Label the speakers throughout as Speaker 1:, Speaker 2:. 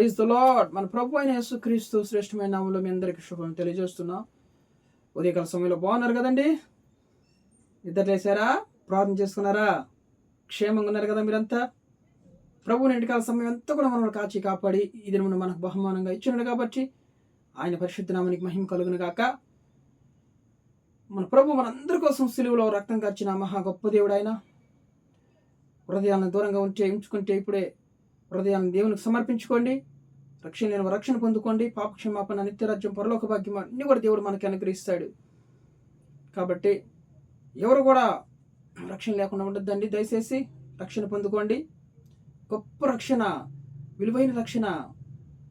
Speaker 1: Praise the lord. మన ప్రభు అయిన యేసుక్రీస్తు శ్రేష్టమైన నామములో మీ అందరికీ శుభం తెలియజేస్తున్నా. ఉదయకాల సమయంలో బాగున్నారు కదండి? నిద్ర లేసారా? ప్రార్థన చేసుకున్నారా? క్షేమంగా ఉన్నారు కదా మీరంతా? ప్రభు ఇంటికాల సమయం అంతా కూడా మనల్ని కాచి కాపాడి ఈ దినమున మనకు బహుమానంగా ఇచ్చినాడు కాబట్టి ఆయన పరిశుద్ధ నామానికి మహిమ కలుగును గాక. మన ప్రభు మనందరి కోసం సిలువలో రక్తం కార్చిన మహా గొప్ప దేవుడు ఆయన. హృదయాలను దూరంగా ఉంచుకుంటే ఇప్పుడే హృదయాన్ని దేవునికి సమర్పించుకోండి. రక్షణ పొందుకోండి. పాపక్షమాపణ, నిత్యరాజ్యం, పరలోక భాగ్యం అన్నీ కూడా దేవుడు మనకి అనుగ్రహిస్తాడు. కాబట్టి ఎవరు కూడా రక్షణ లేకుండా ఉండొద్దండి. దయచేసి రక్షణ పొందుకోండి. గొప్ప రక్షణ, విలువైన రక్షణ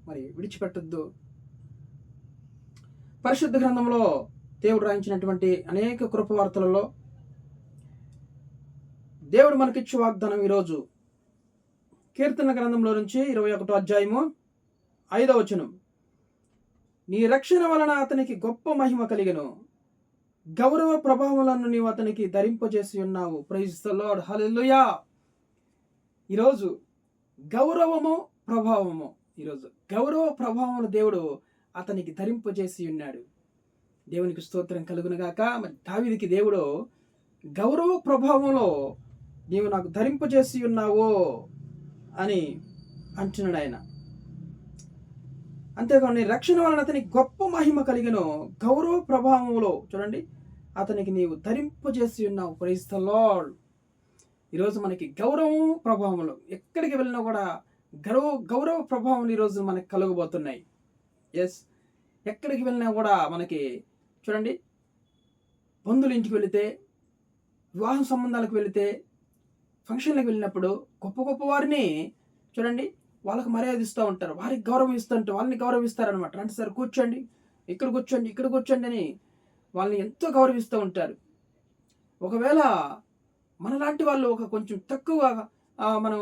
Speaker 1: మరి విడిచిపెట్టద్దు. పరిశుద్ధ గ్రంథంలో దేవుడు రాయించినటువంటి అనేక కృపవార్తలలో దేవుడు మనకిచ్చే వాగ్దానం ఈరోజు కీర్తన గ్రంథంలో నుంచి 21వ అధ్యాయము 5వ వచనం. నీ రక్షణ వలన అతనికి గొప్ప మహిమ కలిగెను, గౌరవ ప్రభావములను నీవు అతనికి ధరింపజేసి ఉన్నావు. ప్రైజ్ ద లార్డ్, హల్లెలూయా. ఈరోజు గౌరవ ప్రభావమును దేవుడు అతనికి ధరింపజేసి ఉన్నాడు. దేవునికి స్తోత్రం కలుగునుగాక. మరి దావీదుకి దేవుడు గౌరవ ప్రభావంలో నీవు నాకు ధరింపజేసి ఉన్నావు అని అంటున్నాడు ఆయన. అంతేకాదు, నీ రక్షణ వలన అతనికి గొప్ప మహిమ కలిగెను, గౌరవ ప్రభావంలో చూడండి అతనికి నీవు ధరింపజేసి ఉన్నావు. Praise the Lord. ఈరోజు మనకి గౌరవం ప్రభావంలో ఎక్కడికి వెళ్ళినా కూడా గౌరవ ప్రభావం ఈరోజు మనకి కలుగబోతున్నాయి. ఎస్, ఎక్కడికి వెళ్ళినా కూడా మనకి చూడండి, బంధువుల ఇంటికి వెళితే, వివాహ సంబంధాలకు వెళితే, ఫంక్షన్లకు వెళ్ళినప్పుడు గొప్ప గొప్ప వారిని చూడండి వాళ్ళకి మర్యాద ఇస్తూ ఉంటారు, వారికి గౌరవం ఇస్తూ ఉంటారు, వాళ్ళని గౌరవిస్తారనమాట. అంటే సార్ కూర్చోండి, ఇక్కడ కూర్చోండి అని వాళ్ళని ఎంతో గౌరవిస్తూ ఉంటారు. ఒకవేళ మనలాంటి వాళ్ళు కొంచెం మనం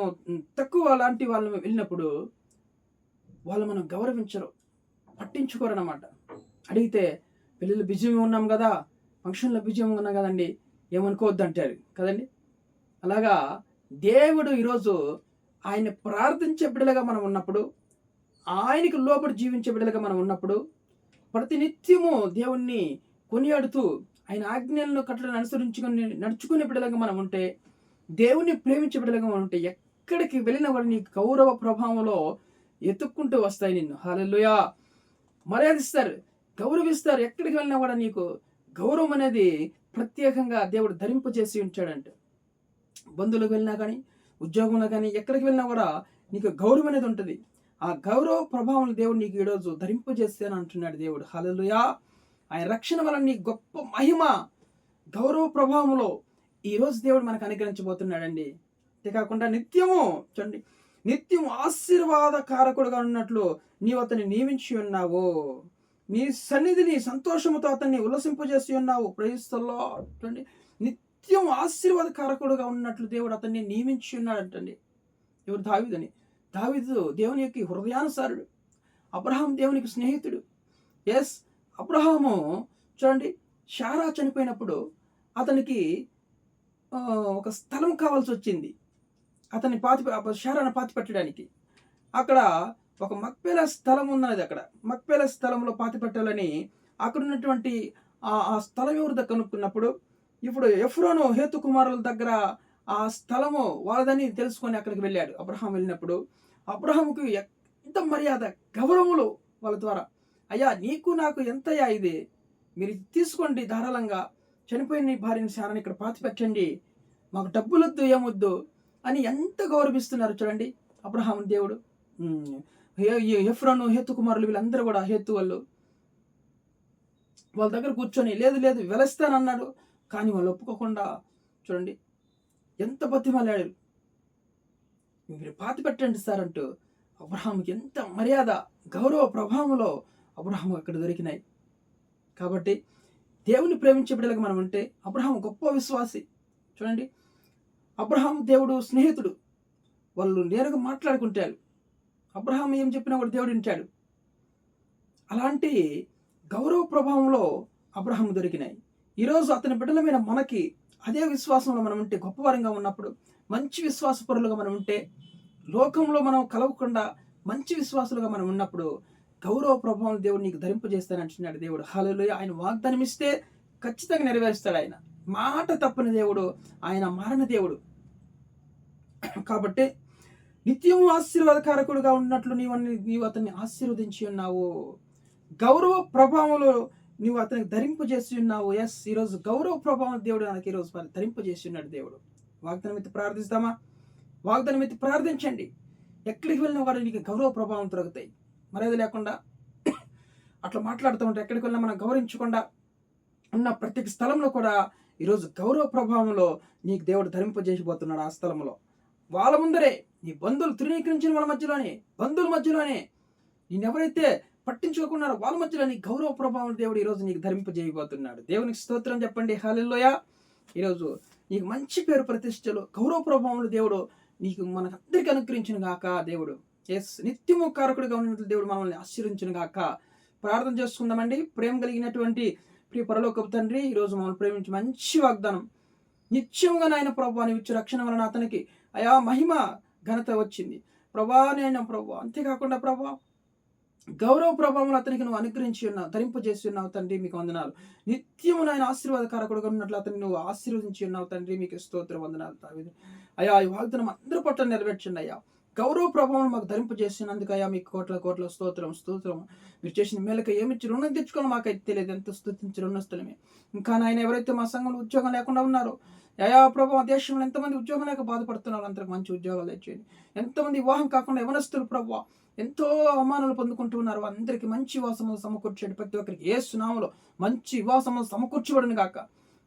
Speaker 1: తక్కువ లాంటి వాళ్ళని వెళ్ళినప్పుడు వాళ్ళు మనం గౌరవించరు, పట్టించుకోరు అనమాట. అడిగితే పెళ్ళిళ్ళు బిజీగా ఉన్నాం కదా, ఫంక్షన్లో బిజీగా ఉన్నాం కదండి, ఏమనుకోవద్దు అంటారు కదండి. అలాగా దేవుడు ఈరోజు ఆయన ప్రార్థించే బిడ్డలుగా మనం ఉన్నప్పుడు, ఆయనకు లోబడి జీవించే బిడ్డలుగా మనం ఉన్నప్పుడు, ప్రతినిత్యము దేవుణ్ణి కొనియాడుతూ ఆయన ఆజ్ఞలను కట్టలను అనుసరించుకొని నడుచుకునే బిడ్డలుగా మనం ఉంటే, దేవుణ్ణి ప్రేమించే బిడ్డలుగా మనం ఉంటే, ఎక్కడికి వెళ్ళినా కూడా నీ గౌరవ ప్రభావంలో ఎత్తుక్కుంటూ వస్తాయి నిన్ను. హల్లెలూయా. మర్యాదిస్తారు, గౌరవిస్తారు. ఎక్కడికి వెళ్ళినా కూడా నీకు గౌరవం అనేది ప్రత్యేకంగా దేవుడు ధరింపజేసి ఉంచాడంట. బంధువులకు వెళ్ళినా కానీ, ఉద్యోగంలో కానీ, ఎక్కడికి వెళ్ళినా కూడా నీకు గౌరవం అనేది ఉంటుంది. ఆ గౌరవ ప్రభావం దేవుడు నీకు ఈరోజు ధరింపజేస్తాను అంటున్నాడు దేవుడు. హల్లెలూయా. ఆయన రక్షణ వలన నీ గొప్ప మహిమ, గౌరవ ప్రభావంలో ఈరోజు దేవుడు మనకు అనుగ్రహించబోతున్నాడండి. అంతేకాకుండా నిత్యము ఆశీర్వాదకారకుడుగా ఉన్నట్లు నీవు అతన్ని నియమించి ఉన్నావు. నీ సన్నిధిని సంతోషముతో అతన్ని ఉల్లసింపజేసి ఉన్నావు. Praise the Lord. చూడండి, నిత్యం ఆశీర్వాదకారకుడుగా ఉన్నట్లు దేవుడు అతన్ని నియమించి ఉన్నాడంటండి. ఎవరు? దావీదు దేవుని యొక్క హృదయానుసారుడు. అబ్రహాం దేవునికి స్నేహితుడు. ఎస్, అబ్రహాము చూడండి, శారా చనిపోయినప్పుడు అతనికి ఒక స్థలం కావాల్సి వచ్చింది. అతన్ని శారాను పాతి పెట్టడానికి అక్కడ ఒక మక్పేల స్థలం ఉన్నది. అక్కడ మక్పేల స్థలంలో పాతి పెట్టాలని అక్కడ ఉన్నటువంటి ఆ స్థలం ఎవరు కనుక్కున్నప్పుడు, ఇప్పుడు ఎఫ్రోను హేతు కుమారుల దగ్గర ఆ స్థలము వాళ్ళదని తెలుసుకొని అక్కడికి వెళ్ళాడు. అబ్రహాం వెళ్ళినప్పుడు అబ్రహాముకు ఎంత మర్యాద, గౌరవములు వాళ్ళ ద్వారా, అయ్యా నీకు నాకు ఎంతయ్యా ఇది, మీరు తీసుకోండి ధారాళంగా, చనిపోయిన నీ భార్యని శారాన్ని ఇక్కడ పాతి పెట్టండి, మాకు డబ్బులొద్దు ఏమొద్దు అని ఎంత గౌరవిస్తున్నారు చూడండి అబ్రహాం దేవుడు. ఎఫ్రోను హేతు కుమారులు వీళ్ళందరూ కూడా హేతు వాళ్ళు వాళ్ళ దగ్గర కూర్చొని లేదు వెలుస్తానన్నాడు, కానీ వాళ్ళు ఒప్పుకోకుండా చూడండి ఎంత బతిమాలాడు, మీరు పాతి పెట్టండి సార్ అంటూ అబ్రహాంకి ఎంత మర్యాద, గౌరవ ప్రభావంలో అబ్రహాం అక్కడ దొరికినాయి. కాబట్టి దేవుని ప్రేమించే బిడ్డలుగా మనం ఉంటే, అబ్రహాం గొప్ప విశ్వాసి. చూడండి, అబ్రహాం దేవుడు స్నేహితుడు. వాళ్ళు నేరుగా మాట్లాడుకుంటారు. అబ్రహాం ఏం చెప్పినా కూడా దేవుడు వింటాడు. అలాంటి గౌరవ ప్రభావంలో అబ్రహాం దొరికినాయి. ఈరోజు అతని బిడ్డల మీద మనకి అదే విశ్వాసంలో మనం ఉంటే, గొప్పవారంగా ఉన్నప్పుడు, మంచి విశ్వాసపరులుగా మనం ఉంటే, లోకంలో మనం కలవకుండా మంచి విశ్వాసులుగా మనం ఉన్నప్పుడు గౌరవ ప్రభావం దేవుడు నీకు ధరింపజేస్తానంటున్నాడు దేవుడు. హల్లెలూయా. ఆయన వాగ్దానం ఇస్తే ఖచ్చితంగా నెరవేరుస్తాడు. ఆయన మాట తప్పని దేవుడు, ఆయన మారని దేవుడు. కాబట్టి నిత్యము ఆశీర్వాదకారకుడుగా ఉన్నట్లు నీవు అతన్ని ఆశీర్వదించి ఉన్నావు. గౌరవ ప్రభావంలో నువ్వు అతనికి ధరింపజేసి ఉన్నావు. ఎస్, ఈరోజు గౌరవ ప్రభావం దేవుడు మనకి ఈరోజు ధరింపజేసి ఉన్నాడు దేవుడు. వాగ్దానం ఎత్తి ప్రార్థిస్తామా? వాగ్దానం ఎత్తి ప్రార్థించండి. ఎక్కడికి వెళ్ళిన వాడు నీకు గౌరవ ప్రభావం దొరుకుతాయి. మర్యాద లేకుండా అట్లా మాట్లాడుతూ ఉంటే, ఎక్కడికి వెళ్ళినా మనం గౌరవించకుండా ఉన్న ప్రతి స్థలంలో కూడా ఈరోజు గౌరవ ప్రభావంలో నీకు దేవుడు ధరింపజేసిపోతున్నాడు. ఆ స్థలంలో వాళ్ళ ముందరే, నీ బంధువులు తృణీకరించిన వాళ్ళ మధ్యలోనే, బంధువుల మధ్యలోనే, నేనెవరైతే పట్టించుకోకున్నారో వాళ్ళ మధ్యలో నీ గౌరవ ప్రభావం దేవుడు ఈరోజు నీకు ధరింపజేయబోతున్నాడు. దేవునికి స్తోత్రం చెప్పండి. హల్లెలూయా. ఈరోజు నీకు మంచి పేరు ప్రతిష్టలు గౌరవ ప్రభావంలో దేవుడు నీకు మనకందరికీ అనుగ్రహించిన గాక. దేవుడు ఎస్, నిత్యము కారకుడిగా ఉన్నట్లు దేవుడు మనల్ని ఆశీర్వించిన గాక. ప్రార్థన చేసుకుందామండి. ప్రేమ కలిగినటువంటి ప్రియ పరలోకపు తండ్రి, ఈరోజు మమ్మల్ని ప్రేమించి మంచి వాగ్దానం నిత్యముగా నాయన ప్రభా నీవు ఇచ్చే రక్షణ వలన అతనికి అయా మహిమ ఘనత వచ్చింది ప్రభా. నాయన ప్రభా, అంతేకాకుండా ప్రభా గౌరవ ప్రభావం అతనికి నువ్వు అనుగ్రహించి ఉన్నావు, ధరింపజేసి ఉన్నావు తండ్రి. మీకు వందనాలు. నిత్యము నాయన ఆశీర్వాదకారకుడుగా ఉన్నట్లు అతన్ని నువ్వు ఆశీర్వదించి ఉన్నావు తండ్రి. మీకు స్తోత్రం, వందనాలు తావీదు. అయ్యా ఈ వాగ్దానం అందరి పట్ల నెరవేర్చండి అయ్యా. గౌరవ ప్రభావం మాకు ధరింపజేసినందుకు అయ్యా మీకు కోట్ల కోట్ల స్తోత్రం స్తోత్రం. మీరు చేసిన మేలకు ఏమిచ్చి రుణం తెచ్చుకోవాలి మాకైతే తెలియదు. ఎంత స్తుతించి రుణస్థలమే. ఇంకా నాయన ఎవరైతే మా సంఘంలో ఉద్యోగం లేకుండా ఉన్నారో అయా ప్రభావ, దేశంలో ఎంతమంది ఉద్యోగం లేక బాధపడుతున్నారు, అందరికి మంచి ఉద్యోగాలు తెచ్చేయండి. ఎంతమంది వివాహం కాకుండా యవనస్తులు ప్రభావ ఎంతో అవమానాలు పొందుకుంటూ ఉన్నారు, అందరికి మంచి వివాసములు సమకూర్చండి. ప్రతి ఒక్కరికి యేసు నామములో మంచి వివాసములు సమకూర్చబడిన గాక.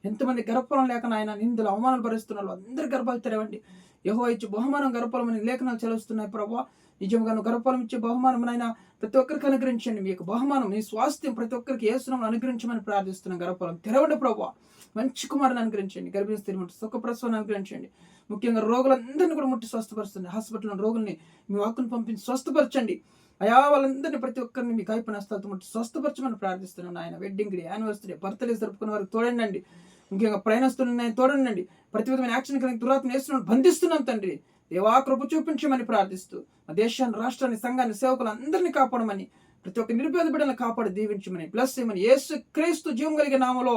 Speaker 1: ఎంతమంది గర్భఫలం లేక నాయన నిందులు అవమానాలు భరిస్తున్నారు, అందరి గర్భాలు తెరవండి. యెహోవా ఇచ్చే బహుమానం గర్భఫలమని లేఖనాలు చెలుస్తున్నాయి ప్రభావ. నిజంగా నువ్వు గర్భఫలం ఇచ్చే బహుమానం నాయన ప్రతి ఒక్కరికి అనుగ్రహించండి. మీ యొక్క బహుమానం, నీ స్వాస్థ్యం ప్రతి ఒక్కరికి యేసు నామములో అనుగ్రహించమని ప్రార్థిస్తున్నాం. గర్భఫలం తెరవండి ప్రభావ. మంచి కుమారుని అనుగ్రహించండి. గర్భిణీ స్త్రీ ముట్టి సుఖప్రసవాన్ని అనుగ్రహించండి. ముఖ్యంగా రోగులందరినీ కూడా ముట్టి స్వస్థపరుస్తుంది. హాస్పిటల్లో రోగుల్ని మీ వాక్కును పంపించి స్వస్థపరచండి అయా. వాళ్ళందరినీ ప్రతి ఒక్కరిని మీ కైపు నష్టాలతో ముట్టి స్వస్థపరచమని ప్రార్థిస్తున్నాను ఆయన. వెడ్డింగ్ డే, యానివర్సరీ, బర్త్డేస్ జరుపుకున్న వారికి తోడండి. ముఖ్యంగా ప్రయాణస్తులను తోడండి. ప్రతి విధమైన యాక్షన్ కలిగి దురాత్మ వేస్తున్నాను బంధిస్తున్నాం తండ్రి. దేవా కృప చూపించమని ప్రార్థిస్తూ మా దేశాన్ని, రాష్ట్రాన్ని, సంఘాన్ని, సేవకులు అందరినీ కాపాడమని, ప్రతి ఒక్క నిరుపేద బిడ్డలను కాపాడి దీవించమని, బ్లెస్ చేయమని యేసు క్రీస్తు జీవం కలిగే నామములో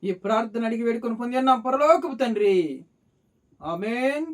Speaker 1: ఈ ప్రార్థన అడిగి వేడుకొని పొంది అన్నాం పరలోకపు తండ్రి. ఆమేన్.